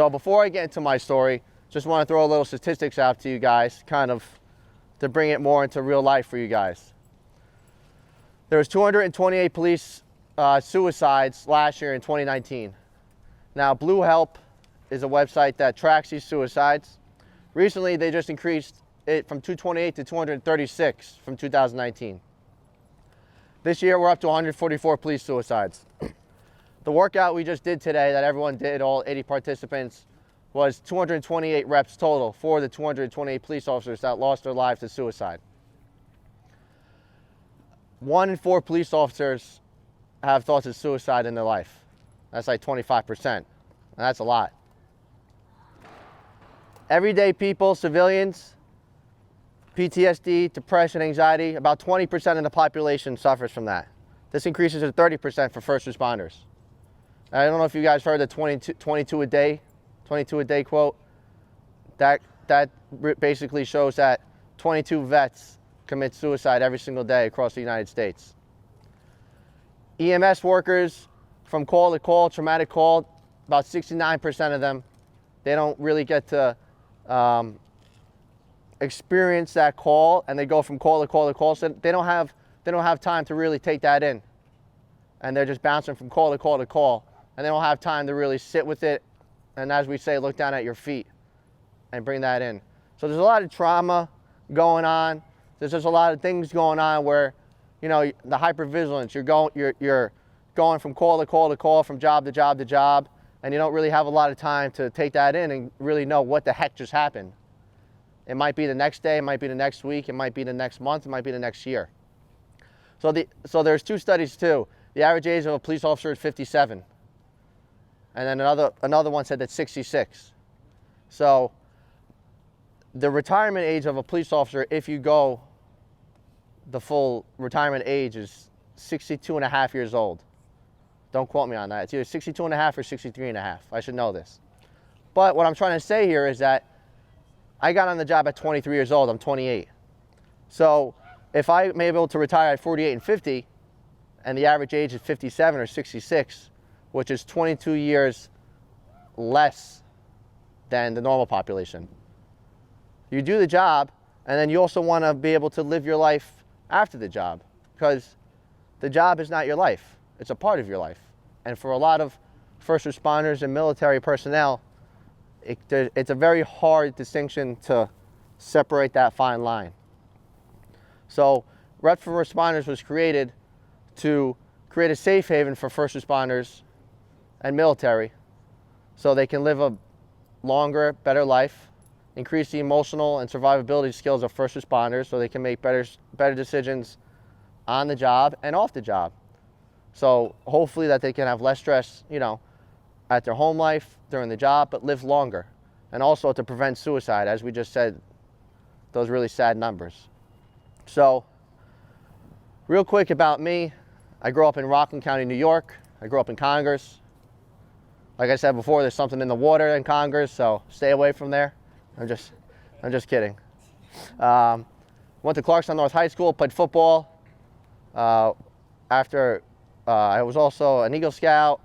So before I get into my story, just want to throw a little statistics out to you guys, kind of to bring it more into real life for you guys. There was 228 police suicides last year in 2019. Now, Blue Help is a website that tracks these suicides. Recently, they just increased it from 228 to 236 from 2019. This year, we're up to 144 police suicides. The workout we just did today that everyone did, all 80 participants, was 228 reps total for the 228 police officers that lost their lives to suicide. 1 in 4 police officers have thoughts of suicide in their life. That's like 25%, and that's a lot. Everyday people, civilians, PTSD, depression, anxiety, about 20% of the population suffers from that. This increases to 30% for first responders. I don't know if you guys heard the 22 a day quote. That basically shows that 22 vets commit suicide every single day across the United States. EMS workers, from call to call, traumatic call, about 69% of them, they don't really get to experience that call, and they go from call to call to call, so they don't have time to really take that in, and they're just bouncing from call to call to call, and they don't have time to really sit with it, and as we say, look down at your feet and bring that in. So there's a lot of trauma going on. There's just a lot of things going on where, you know, the hypervigilance, you're going from call to call to call, from job to job to job, and you don't really have a lot of time to take that in and really know what the heck just happened. It might be the next day, it might be the next week, it might be the next month, it might be the next year. So there's 2 studies too. The average age of a police officer is 57. And then another one said that 66. So the retirement age of a police officer, if you go the full retirement age, is 62 and a half years old. Don't quote me on that. It's either 62 and a half or 63 and a half. I should know this. But what I'm trying to say here is that I got on the job at 23 years old. I'm 28. So if I may be able to retire at 48 and 50, and the average age is 57 or 66, which is 22 years less than the normal population. You do the job, and then you also want to be able to live your life after the job, because the job is not your life. It's a part of your life. And for a lot of first responders and military personnel, it's a very hard distinction to separate that fine line. So Rep for Responders was created to create a safe haven for first responders and military so they can live a longer, better life, increase the emotional and survivability skills of first responders so they can make better decisions on the job and off the job. So hopefully that they can have less stress, you know, at their home life, during the job, but live longer. And also to prevent suicide, as we just said, those really sad numbers. So real quick about me, I grew up in Rockland County, New York. I grew up in Congress. Like I said before, there's something in the water in Congress, so stay away from there. I'm just kidding. Went to Clarkstown North High School, played football. After I was also an Eagle Scout,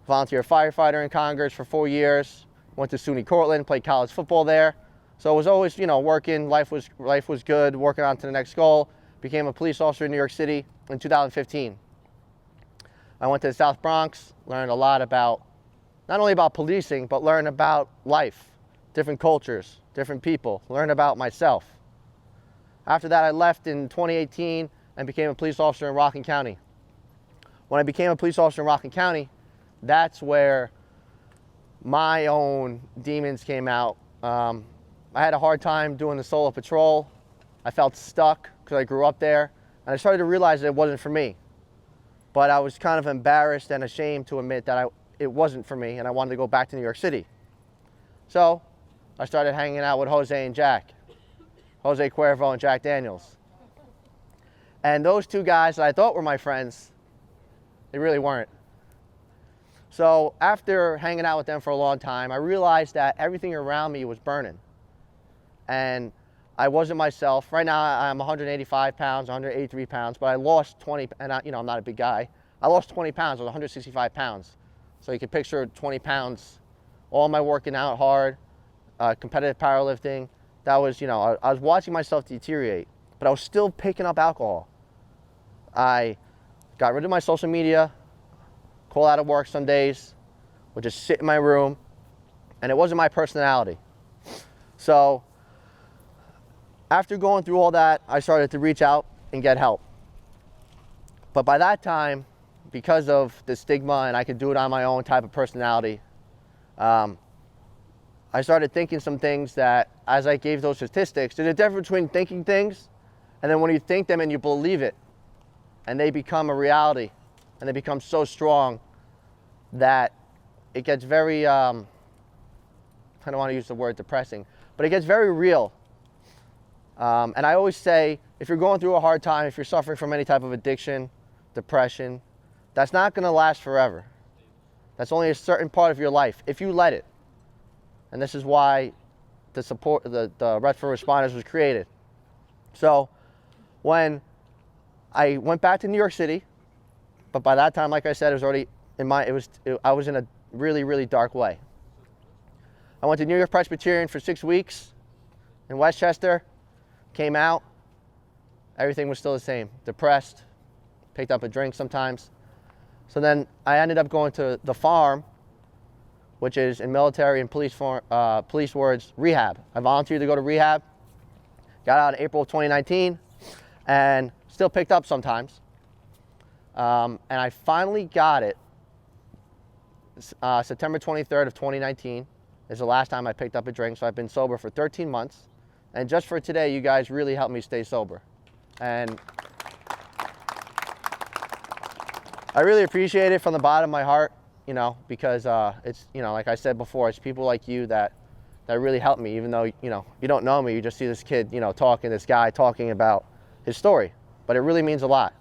volunteer firefighter in Congress for 4 years. Went to SUNY Cortland, played college football there. So it was always, you know, working. Life was good, working on to the next goal. Became a police officer in New York City in 2015. I went to the South Bronx, learned a lot about, not only about policing, but learned about life, different cultures, different people, learned about myself. After that, I left in 2018 and became a police officer in Rockland County. When I became a police officer in Rockland County, that's where my own demons came out. I had a hard time doing the solo patrol. I felt stuck because I grew up there, and I started to realize that it wasn't for me. But I was kind of embarrassed and ashamed to admit that it wasn't for me, and I wanted to go back to New York City. So I started hanging out with Jose and Jack, Jose Cuervo and Jack Daniels. And those 2 guys that I thought were my friends, they really weren't. So after hanging out with them for a long time, I realized that everything around me was burning. And I wasn't myself. Right now I'm 185 pounds, 183 pounds, but I lost 20, and I'm not a big guy. I lost 20 pounds, I was 165 pounds. So you can picture 20 pounds all my working out hard, competitive powerlifting, that was, I was watching myself deteriorate, but I was still picking up alcohol. I got rid of my social media, call out of work some days, would just sit in my room, and it wasn't my personality. So after going through all that, I started to reach out and get help. But by that time, because of the stigma and I could do it on my own type of personality, I started thinking some things that, as I gave those statistics, there's a difference between thinking things and then when you think them and you believe it and they become a reality and they become so strong that it gets very, I don't want to use the word depressing, but it gets very real. And I always say, if you're going through a hard time, if you're suffering from any type of addiction, depression, that's not going to last forever. That's only a certain part of your life, if you let it. And this is why the Rest for Responders was created. So when I went back to New York City, but by that time, like I said, it was already I was in a really, really dark way. I went to New York Presbyterian for 6 weeks in Westchester, came out, everything was still the same. Depressed, picked up a drink sometimes. So then I ended up going to the farm, which is in military and police words, rehab. I volunteered to go to rehab, got out in April of 2019, and still picked up sometimes. And I finally got it September 23rd of 2019 is the last time I picked up a drink, so I've been sober for 13 months. And just for today, you guys really helped me stay sober. And I really appreciate it from the bottom of my heart, because it's, like I said before, it's people like you that really help me, even though, you don't know me, you just see this kid, this guy talking about his story, but it really means a lot.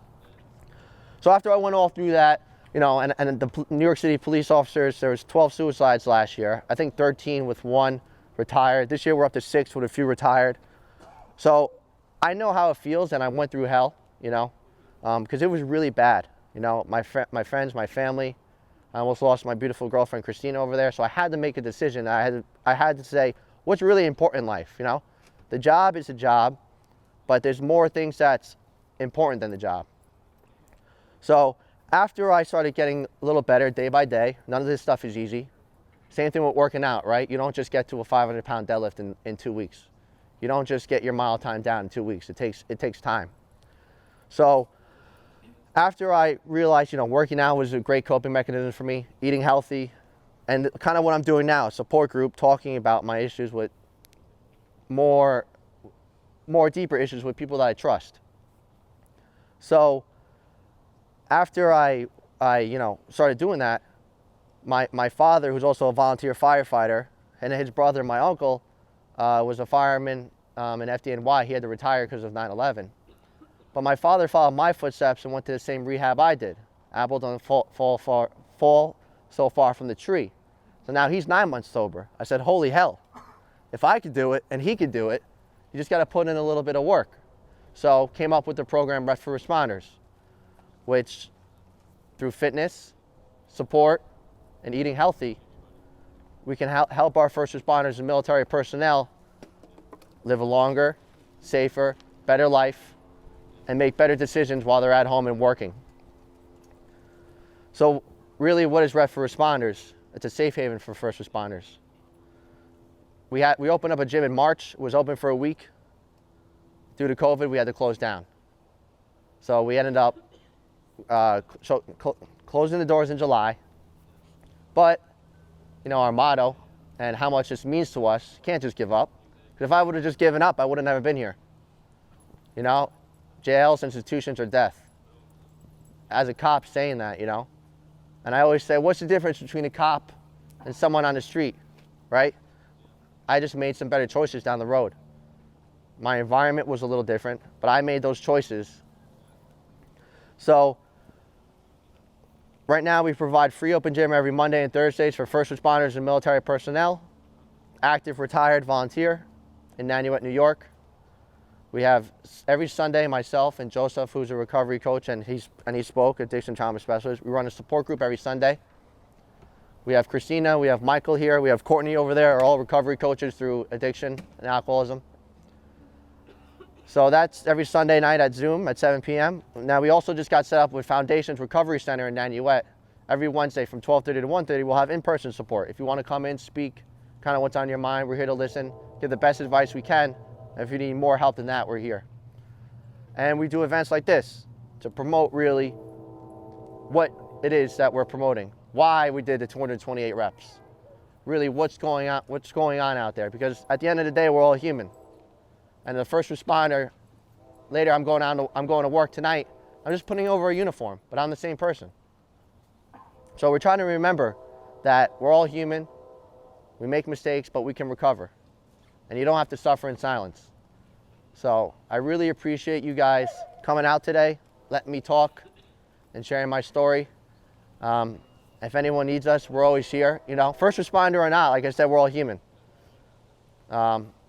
So after I went all through that, and the New York City police officers, there was 12 suicides last year, I think 13 with one retired. This year we're up to 6 with a few retired. So I know how it feels, and I went through hell, because it was really bad. My friends, my family, I almost lost my beautiful girlfriend Christina over there. So I had to make a decision. I had to say, what's really important in life? The job is a job, but there's more things that's important than the job. So after I started getting a little better day by day, none of this stuff is easy. Same thing with working out, right? You don't just get to a 500-pound deadlift in 2 weeks. You don't just get your mile time down in 2 weeks. It takes time. So after I realized, working out was a great coping mechanism for me, eating healthy, and kind of what I'm doing now, a support group, talking about my issues with more deeper issues with people that I trust. So after I started doing that, my father, who's also a volunteer firefighter, and his brother, my uncle, was a fireman in FDNY. He had to retire because of 9/11. But my father followed my footsteps and went to the same rehab I did. Apple doesn't fall so far from the tree. So now he's 9 months sober. I said, holy hell, if I could do it and he could do it, you just got to put in a little bit of work. So came up with the program Rest for Responders, which through fitness, support, and eating healthy, we can help our first responders and military personnel live a longer, safer, better life, and make better decisions while they're at home and working. So really, what is Rest for Responders? It's a safe haven for first responders. We opened up a gym in March. It was open for a week. Due to COVID, we had to close down. So we ended up closing the doors in July. But, our motto and how much this means to us, can't just give up. Because if I would have just given up, I would have never been here. Jails, institutions, or death. As a cop saying that, And I always say, what's the difference between a cop and someone on the street, right? I just made some better choices down the road. My environment was a little different, but I made those choices. So right now we provide free open gym every Monday and Thursdays for first responders and military personnel, active retired volunteer in Nanuet, New York. We have every Sunday myself and Joseph, who's a recovery coach, and he spoke, addiction trauma specialist. We run a support group every Sunday. We have Christina, we have Michael here, we have Courtney over there, are all recovery coaches through addiction and alcoholism. So that's every Sunday night at Zoom at 7 p.m. Now we also just got set up with Foundations Recovery Center in Nanuet. Every Wednesday from 12:30 to 1:30, we'll have in-person support. If you want to come in, speak, kind of what's on your mind, we're here to listen, give the best advice we can. And if you need more help than that, we're here. And we do events like this to promote really what it is that we're promoting, why we did the 228 reps, really what's going on out there. Because at the end of the day, we're all human. And the first responder, later I'm going to work tonight, I'm just putting over a uniform, but I'm the same person. So we're trying to remember that we're all human, we make mistakes, but we can recover. And you don't have to suffer in silence. So I really appreciate you guys coming out today, letting me talk and sharing my story. If anyone needs us, we're always here. You know, first responder or not, like I said, we're all human.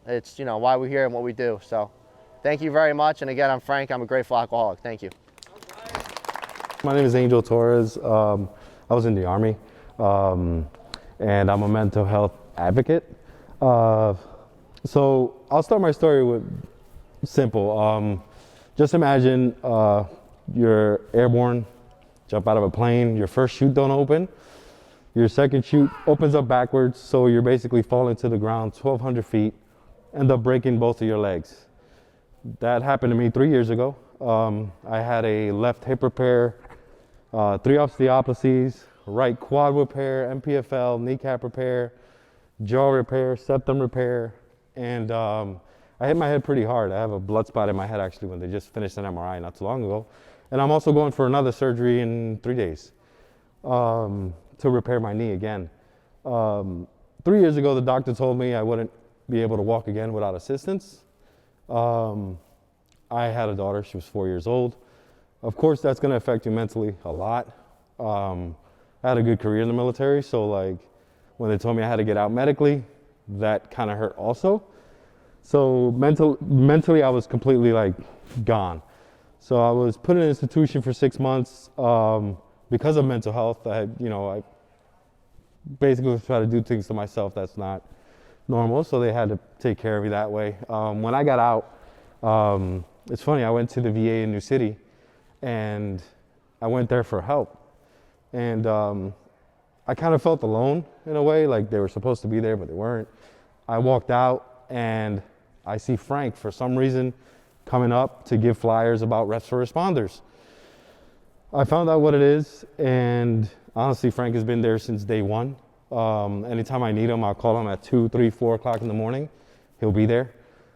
It's, you know, why we're here and what we do. So thank you very much. And again, I'm Frank. I'm a grateful alcoholic. Thank you. My name is Angel Torres. I was in the Army, and I'm a mental health advocate. So I'll start my story with simple. Just imagine you're airborne, jump out of a plane, your first chute don't open, your second chute opens up backwards, so you're basically falling to the ground 1,200 feet, end up breaking both of your legs. That happened to me 3 years ago. I had a left hip repair, 3 osteopathies, right quad repair, MPFL, kneecap repair, jaw repair, septum repair, and I hit my head pretty hard. I have a blood spot in my head actually when they just finished an MRI not too long ago. And I'm also going for another surgery in 3 days to repair my knee again. 3 years ago, the doctor told me I wouldn't be able to walk again without assistance. I had a daughter, she was 4 years old. Of course, that's gonna affect you mentally a lot. I had a good career in the military, so like when they told me I had to get out medically, that kind of hurt also. So mentally, I was completely like gone. So I was put in an institution for 6 months because of mental health. I basically try to do things to myself that's not normal, so they had to take care of me that way. When I got out, it's funny, I went to the VA in New City and I went there for help. And I kind of felt alone in a way, like they were supposed to be there, but they weren't. I walked out and I see Frank for some reason coming up to give flyers about reps for responders. I found out what it is, and honestly, Frank has been there since day one. Anytime I need him, I'll call him at 2, 3, 4 o'clock in the morning. He'll be there.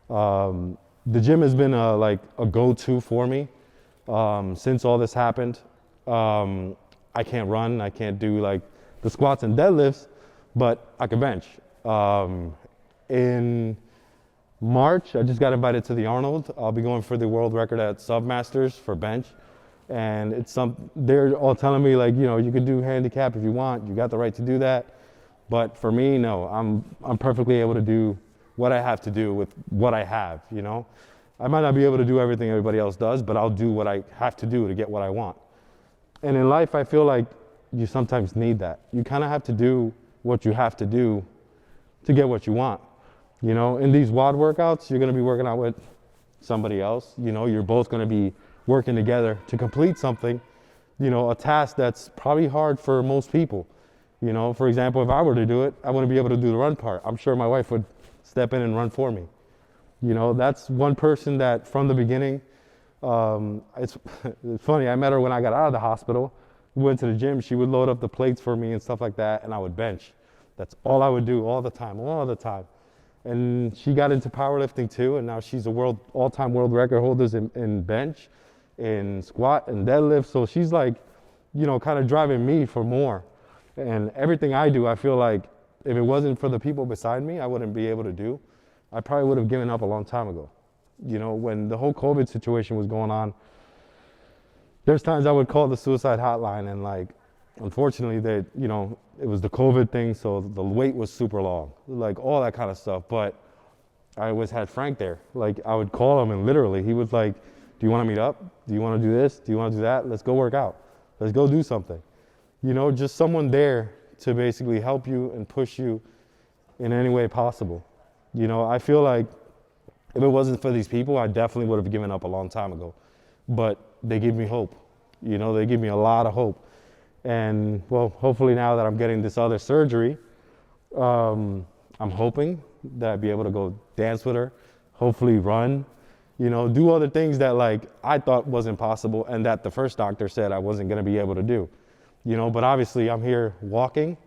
The gym has been a go-to for me since all this happened. I can't run, I can't do like the squats and deadlifts, but I can bench. In March, I just got invited to the Arnold. I'll be going for the world record at Submasters for bench. And they're all telling me like, you know, you can do handicap if you want, you got the right to do that. But for me, no, I'm perfectly able to do what I have to do with what I have, you know. I might not be able to do everything everybody else does, but I'll do what I have to do to get what I want. And in life, I feel like you sometimes need that. You kind of have to do what you have to do to get what you want. You know, in these WOD workouts, you're going to be working out with somebody else. You know, you're both going to be working together to complete something, you know, a task that's probably hard for most people. You know, for example, if I were to do it, I wouldn't be able to do the run part. I'm sure my wife would step in and run for me. You know, that's one person that from the beginning, it's funny, I met her when I got out of the hospital. We went to the gym, she would load up the plates for me and stuff like that, and I would bench. That's all I would do all the time. And she got into powerlifting too, and now she's a all-time world record holders in bench, in squat and deadlift. So she's like, you know, kind of driving me for more. And everything I do, I feel like if it wasn't for the people beside me, I wouldn't be able to do. I probably would have given up a long time ago. You know, when the whole COVID situation was going on, there's times I would call the suicide hotline and like, unfortunately you know, it was the COVID thing, so the wait was super long, like all that kind of stuff. But I always had Frank there. Like I would call him and literally he was like, do you want to meet up? Do you want to do this? Do you want to do that? Let's go work out. Let's go do something. You know, just someone there to basically help you and push you in any way possible. You know, I feel like if it wasn't for these people, I definitely would have given up a long time ago. But they give me hope. You know, they give me a lot of hope. And well, hopefully now that I'm getting this other surgery, I'm hoping that I'd be able to go dance with her, hopefully run, you know, do other things that like I thought wasn't possible and that the first doctor said I wasn't gonna be able to do. You know, but obviously I'm here walking,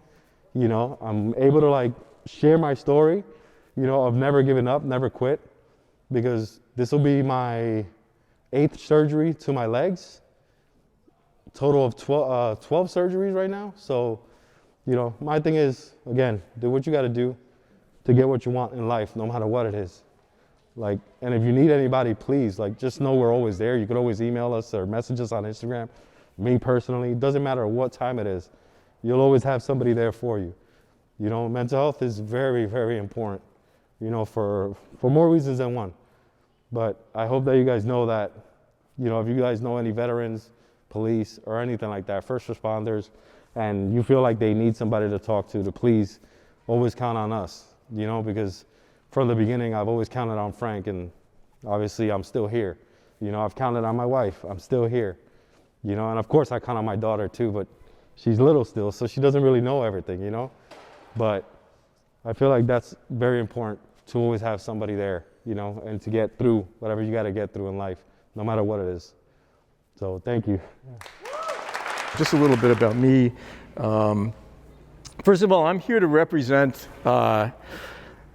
you know, I'm able to like share my story, you know, of never giving up, never quit, because this will be my 8th surgery to my legs. Total of 12 surgeries right now. So, you know, my thing is, again, do what you got to do to get what you want in life, no matter what it is. Like, and if you need anybody, please, like, just know we're always there. You can always email us or message us on Instagram. Me personally, it doesn't matter what time it is. You'll always have somebody there for you. You know, mental health is very, very important, you know, for more reasons than one. But I hope that you guys know that, you know, if you guys know any veterans, police, or anything like that, first responders, and you feel like they need somebody to talk to please always count on us, you know, because from the beginning, I've always counted on Frank, and obviously I'm still here. You know, I've counted on my wife, I'm still here. You know, and of course I count on my daughter too, but she's little still, so she doesn't really know everything, you know? But I feel like that's very important to always have somebody there, you know, and to get through whatever you gotta get through in life, no matter what it is. So thank you. Just a little bit about me. First of all, I'm here to represent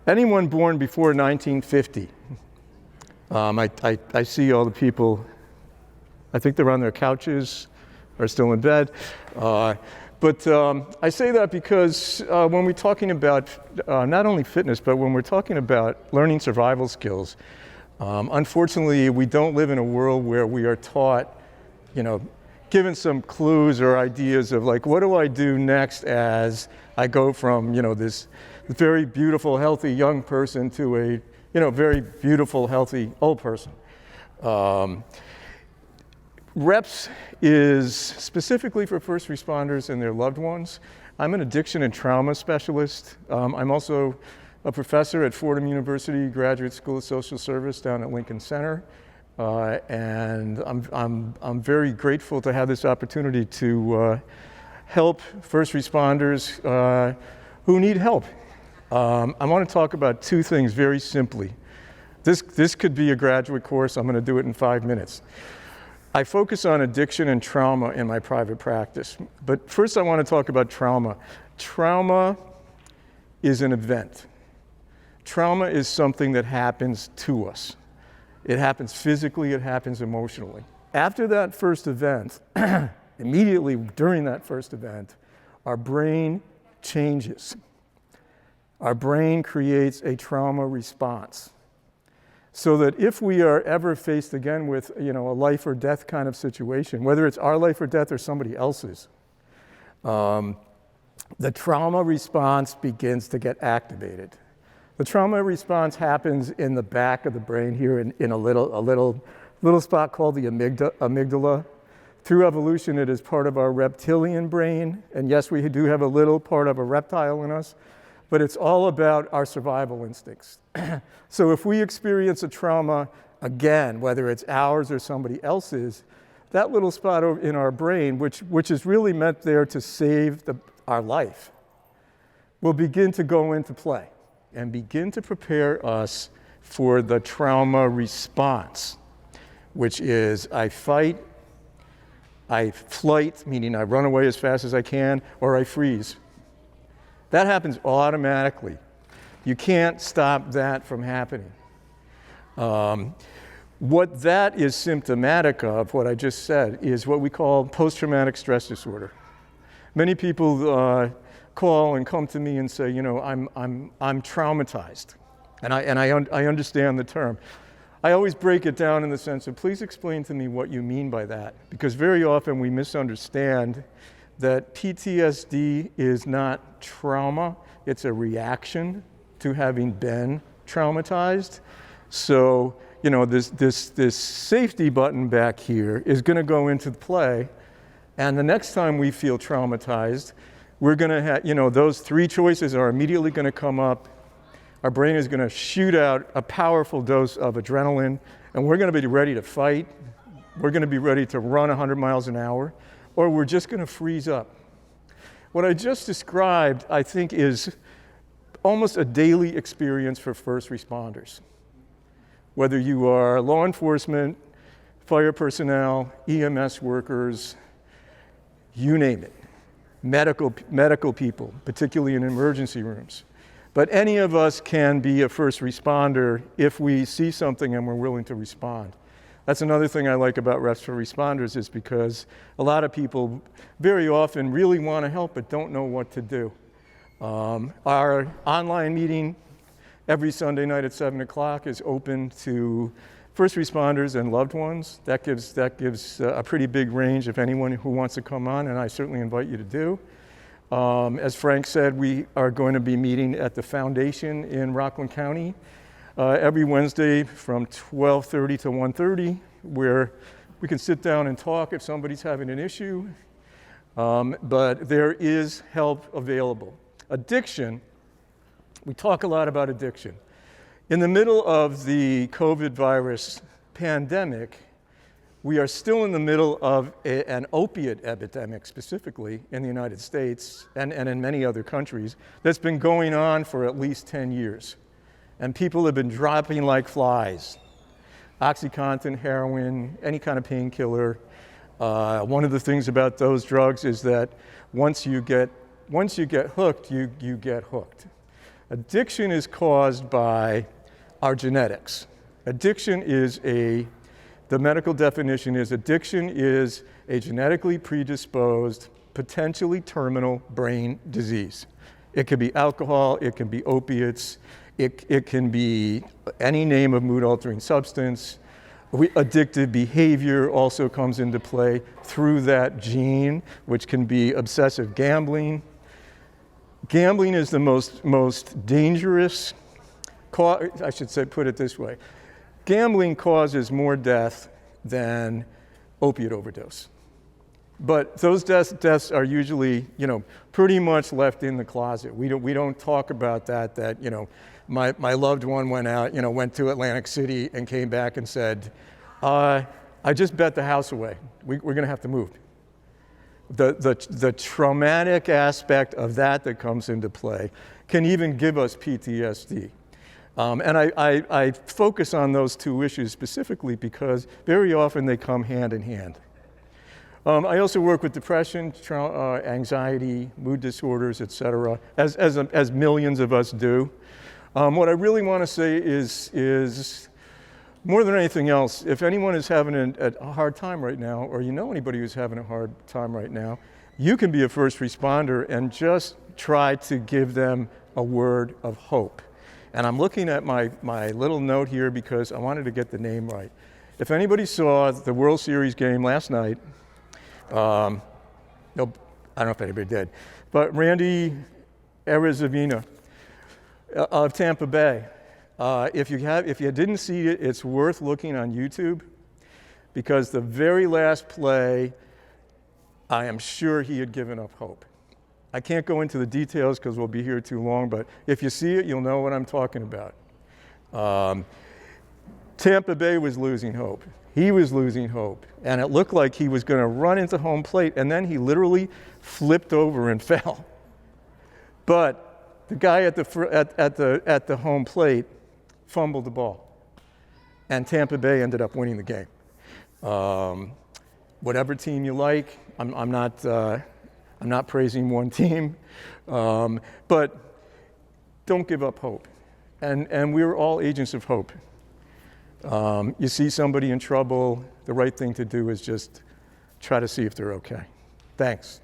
anyone born before 1950. I see all the people, I think they're on their couches or still in bed. But I say that because when we're talking about not only fitness, but when we're talking about learning survival skills, unfortunately, we don't live in a world where we are taught, you know, given some clues or ideas of like, what do I do next as I go from, you know, this very beautiful, healthy young person to a, you know, very beautiful, healthy old person. REPS is specifically for first responders and their loved ones. I'm an addiction and trauma specialist. I'm also a professor at Fordham University Graduate School of Social Service down at Lincoln Center. And I'm very grateful to have this opportunity to help first responders who need help. I want to talk about two things very simply. This could be a graduate course. I'm going to do it in 5 minutes. I focus on addiction and trauma in my private practice. But first I want to talk about trauma. Trauma is an event. Trauma is something that happens to us. It happens physically, it happens emotionally. After that first event, immediately during that first event, our brain changes. Our brain creates a trauma response. So that if we are ever faced again with, you know, a life or death kind of situation, whether it's our life or death or somebody else's, the trauma response begins to get activated. The trauma response happens in the back of the brain here in a little spot called the amygdala. Through evolution, it is part of our reptilian brain. And yes, we do have a little part of a reptile in us, but it's all about our survival instincts. So if we experience a trauma again, whether it's ours or somebody else's, that little spot in our brain, which is really meant there to save our life, will begin to go into play and begin to prepare us for the trauma response, which is I fight, I flight, meaning I run away as fast as I can, or I freeze. That happens automatically. You can't stop that from happening. What that is symptomatic of, what I just said, is what we call post-traumatic stress disorder. Many people call and come to me and say, you know, I'm traumatized, and I understand the term. I always break it down in the sense of, please explain to me what you mean by that, because very often we misunderstand that PTSD is not trauma, it's a reaction to having been traumatized. So, you know, this safety button back here is going to go into play, and the next time we feel traumatized, we're going to have, those three choices are immediately going to come up. Our brain is going to shoot out a powerful dose of adrenaline, and we're going to be ready to fight. We're going to be ready to run 100 miles an hour, or we're just going to freeze up. What I just described, I think, is almost a daily experience for first responders. Whether you are law enforcement, fire personnel, EMS workers, you name it, medical people, particularly in emergency rooms. But any of us can be a first responder if we see something and we're willing to respond. That's another thing I like about Reps for Responders, is because a lot of people very often really want to help but don't know what to do. Our online meeting every Sunday night at 7 o'clock is open to first responders and loved ones. That gives a pretty big range of anyone who wants to come on, and I certainly invite you to do. As Frank said, we are going to be meeting at the Foundation in Rockland County every Wednesday from 12:30 to 1:30, where we can sit down and talk if somebody's having an issue. But there is help available. Addiction, we talk a lot about addiction. In the middle of the COVID virus pandemic, we are still in the middle of an opiate epidemic, specifically in the United States and in many other countries, that's been going on for at least 10 years. And people have been dropping like flies. OxyContin, heroin, any kind of painkiller. One of the things about those drugs is that once you get hooked, you get hooked. Addiction is caused by our genetics. The medical definition is addiction is a genetically predisposed, potentially terminal brain disease. It could be alcohol, it can be opiates, it can be any name of mood-altering substance. Addictive behavior also comes into play through that gene, which can be obsessive gambling. Gambling is the most dangerous, I should say, put it this way. Gambling causes more death than opiate overdose. But those deaths are usually, pretty much left in the closet. We don't talk about that, my loved one went out, went to Atlantic City and came back and said, I just bet the house away. We're going to have to move. The traumatic aspect of that comes into play can even give us PTSD. And I focus on those two issues specifically because very often they come hand in hand. I also work with depression, anxiety, mood disorders, etc., as millions of us do. What I really want to say is more than anything else, if anyone is having a hard time right now, or anybody who's having a hard time right now, you can be a first responder and just try to give them a word of hope. And I'm looking at my little note here because I wanted to get the name right. If anybody saw the World Series game last night, no, I don't know if anybody did, but Randy Arozarena of Tampa Bay, if you didn't see it, it's worth looking on YouTube, because the very last play, I am sure he had given up hope. I can't go into the details because we'll be here too long, but if you see it, you'll know what I'm talking about. Tampa Bay was losing hope. He was losing hope, and it looked like he was going to run into home plate, and then he literally flipped over and fell. But the guy at the home plate fumbled the ball, and Tampa Bay ended up winning the game. Whatever team you like, I'm not praising one team, but don't give up hope. And we're all agents of hope. You see somebody in trouble, the right thing to do is just try to see if they're okay. Thanks.